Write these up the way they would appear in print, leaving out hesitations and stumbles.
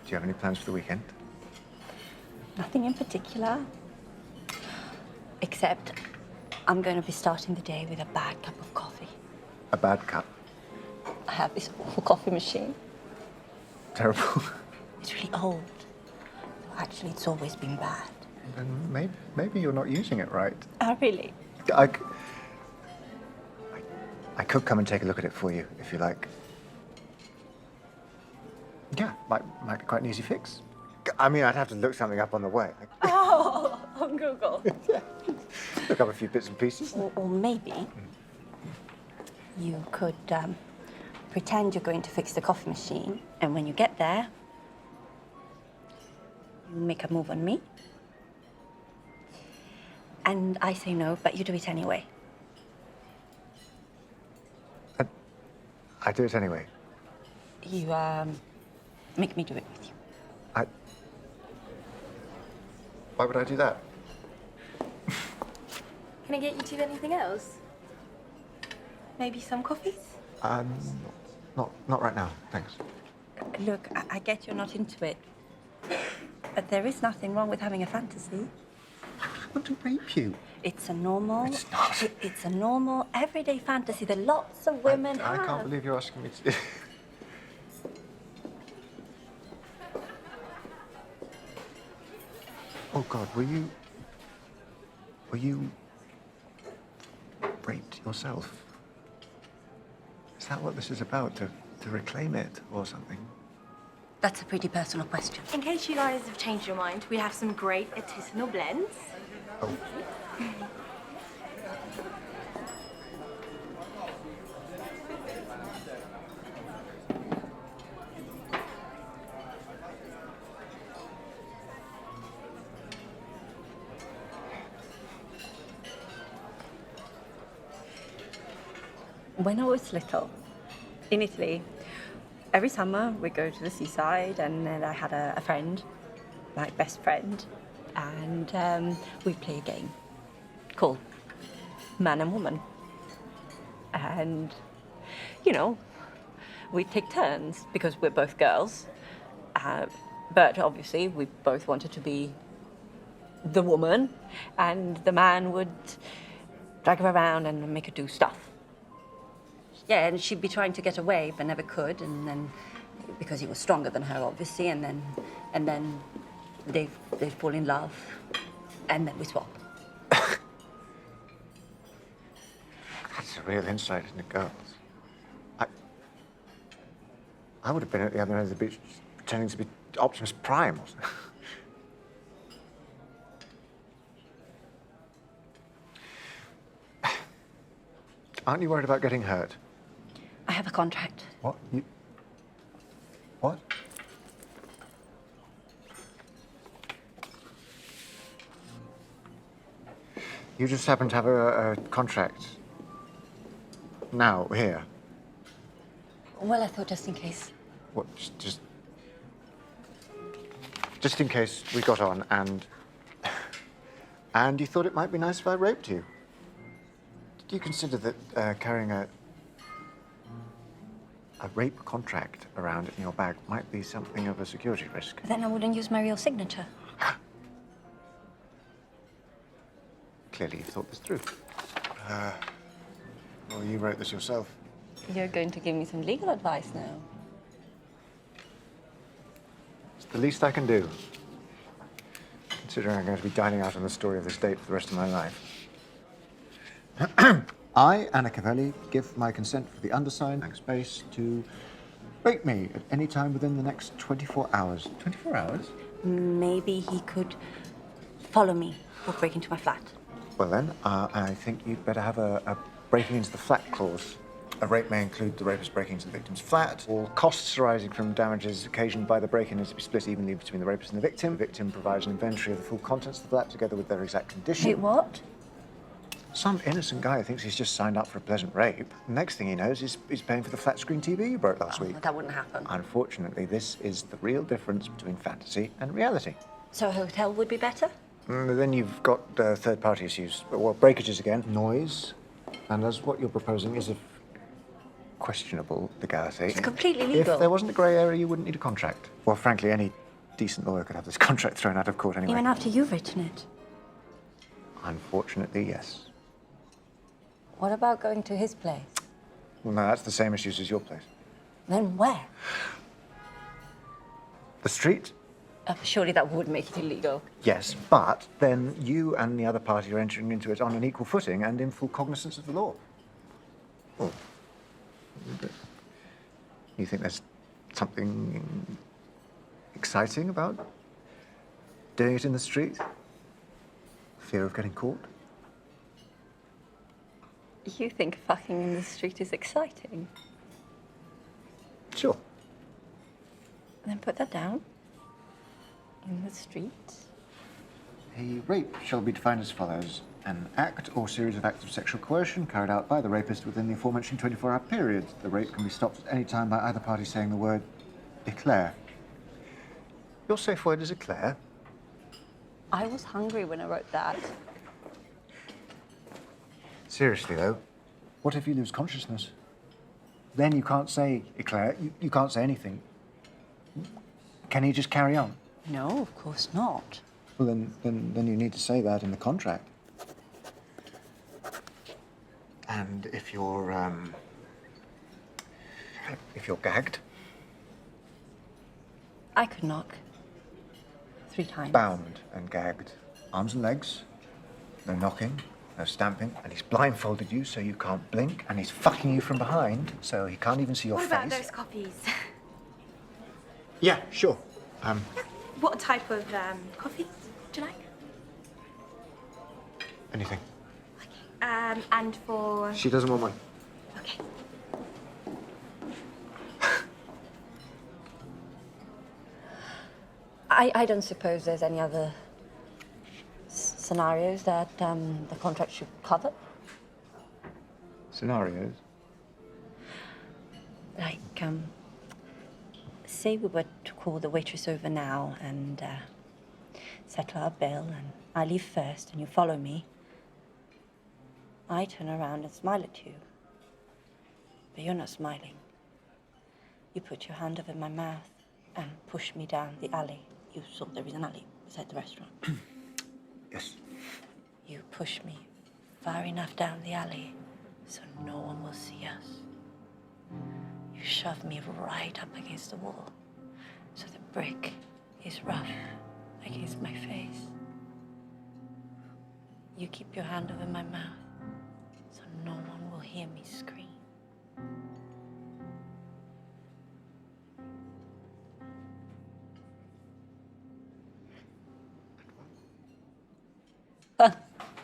Do you have any plans for the weekend? Nothing in particular. Except I'm going to be starting the day with a bad cup of coffee. A bad cup? I have this awful coffee machine. Terrible. It's really old. Actually, it's always been bad. Then maybe you're not using it right. Oh, really? I could come and take a look at it for you, if you like. Yeah, might be quite an easy fix. I mean, I'd have to look something up on the way. Oh, on Google. Yeah. Look up a few bits and pieces. Or maybe you could pretend you're going to fix the coffee machine, and when you get there, you make a move on me. And I say no, but you do it anyway. I do it anyway. You make me do it with you. Why would I do that? Can I get you two anything else? Maybe some coffees? Not right now, thanks. Look, I get you're not into it, but there is nothing wrong with having a fantasy. I want to rape you. It's a normal... It's not. It's a normal, everyday fantasy that lots of women have. I can't believe you're asking me to do. Oh God, were you raped yourself? Is that what this is about? To reclaim it or something? That's a pretty personal question. In case you guys have changed your mind, we have some great artisanal blends. Oh. When I was little, in Italy, every summer we'd go to the seaside, and then I had a friend, my best friend, and we'd play a game called Man and Woman. And, you know, we'd take turns because we're both girls, but obviously we both wanted to be the woman, and the man would drag her around and make her do stuff. Yeah, and she'd be trying to get away, but never could, and then because he was stronger than her, obviously, and then they fall in love, and then we swap. That's a real insight into girls. I would have been at the other end of the beach pretending to be Optimus Prime or something. Aren't you worried about getting hurt? I have a contract. What? What? You just happen to have a contract now, here. Well, I thought just in case. What, just in case we got on and you thought it might be nice if I raped you. Did you consider that carrying a rape contract around in your bag might be something of a security risk? Then I wouldn't use my real signature. Clearly you've thought this through. Well, you wrote this yourself. You're going to give me some legal advice now. It's the least I can do, considering I'm going to be dining out on the story of this date for the rest of my life. I, Anna Cavelli, give my consent for the undersigned space to rape me at any time within the next 24 hours. 24 hours? Maybe he could follow me or break into my flat. Well then, I think you'd better have a breaking into the flat clause. A rape may include the rapist breaking into the victim's flat. All costs arising from damages occasioned by the break-in is to be split evenly between the rapist and the victim. The victim provides an inventory of the full contents of the flat together with their exact condition. Wait, what? Some innocent guy thinks he's just signed up for a pleasant rape. Next thing he knows, he's paying for the flat screen TV you broke last week. That wouldn't happen. Unfortunately, this is the real difference between fantasy and reality. So a hotel would be better? Then you've got third-party issues. Well, breakages again, noise, and as what you're proposing is of questionable legality. It's completely legal. If there wasn't a grey area, you wouldn't need a contract. Well, frankly, any decent lawyer could have this contract thrown out of court anyway. Even after you've written it. Unfortunately, yes. What about going to his place? Well, no, that's the same issues as your place. Then where? The street? Surely that would make it illegal. Yes, but then you and the other party are entering into it on an equal footing and in full cognizance of the law. Oh. You think there's something exciting about doing it in the street? Fear of getting caught? You think fucking in the street is exciting? Sure. Then put that down. In the street. A rape shall be defined as follows. An act or series of acts of sexual coercion carried out by the rapist within the aforementioned 24-hour period. The rape can be stopped at any time by either party saying the word ECLAIR. Your safe word is ECLAIR? I was hungry when I wrote that. Seriously, though, what if you lose consciousness? Then you can't say ECLAIR, you can't say anything. Can he just carry on? No, of course not. Well, then you need to say that in the contract. And if you're gagged, I could knock 3 times. bound and gagged, arms and legs, no knocking, no stamping, and he's blindfolded you so you can't blink, and he's fucking you from behind so he can't even see your What face. about those coffees? Yeah, sure. What type of coffee do you like? Anything. And for... She doesn't want one. Okay. I don't suppose there's any other scenarios that the contract should cover? Scenarios? Like, say we were to call the waitress over now and settle our bill, and I leave first and you follow me. I turn around and smile at you. But you're not smiling. You put your hand over my mouth and push me down the alley. You saw there is an alley beside the restaurant. Yes. You push me far enough down the alley so no one will see us. You shove me right up against the wall so the brick is rough against my face. You keep your hand over my mouth so no one will hear me scream.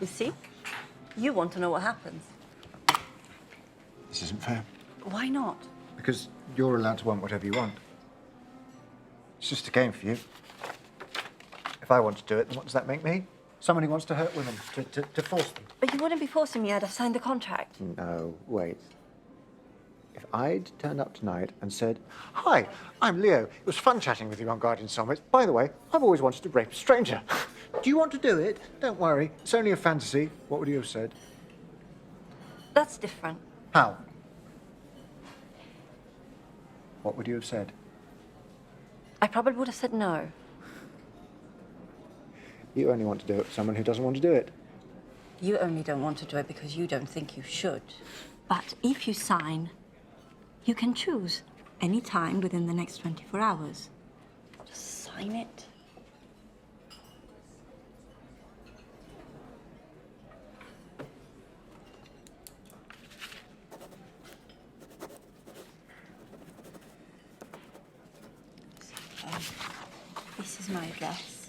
You see? You want to know what happens. This isn't fair. Why not? Because you're allowed to want whatever you want. It's just a game for you. If I want to do it, then what does that make me? Someone who wants to hurt women, to force them. But you wouldn't be forcing me. I'd have signed the contract. No, wait. If I'd turned up tonight and said, "Hi, I'm Leo. It was fun chatting with you on Guardian Soulmates. By the way, I've always wanted to rape a stranger. Do you want to do it? Don't worry. It's only a fantasy." What would you have said? That's different. How? What would you have said? I probably would have said no. You only want to do it with someone who doesn't want to do it. You only don't want to do it because you don't think you should. But if you sign, you can choose any time within the next 24 hours. Just sign it. This is my address.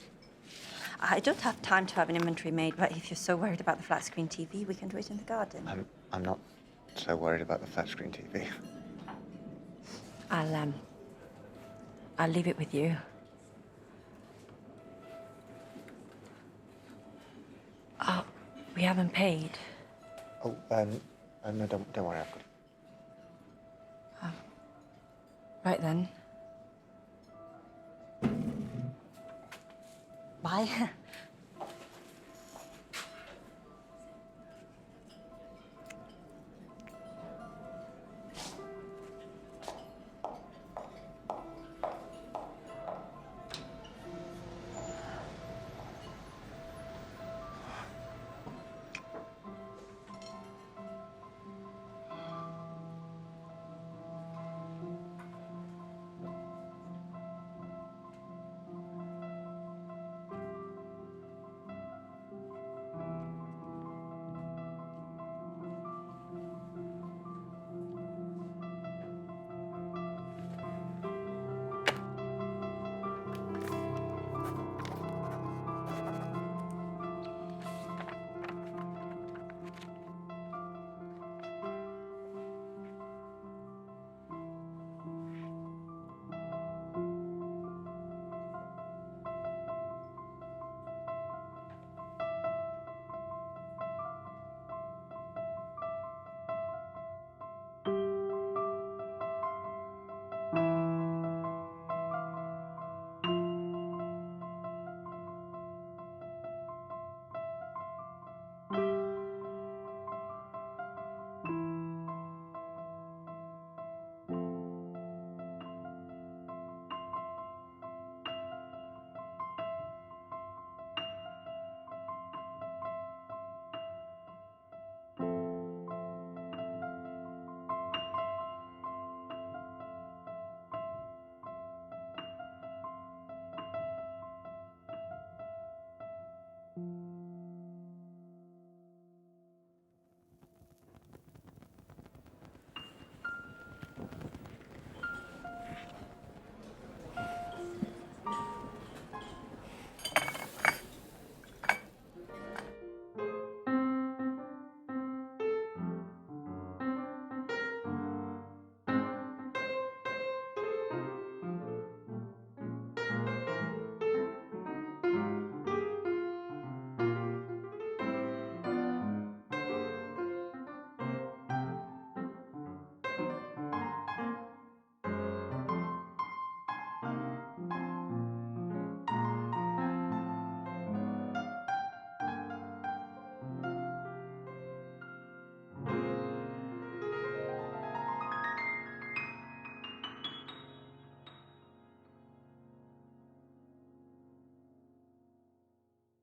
I don't have time to have an inventory made, but if you're so worried about the flat screen TV, we can do it in the garden. I'm not so worried about the flat screen TV. I'll leave it with you. Oh, we haven't paid. Oh, no, don't worry, I've got it. Right then. Bye.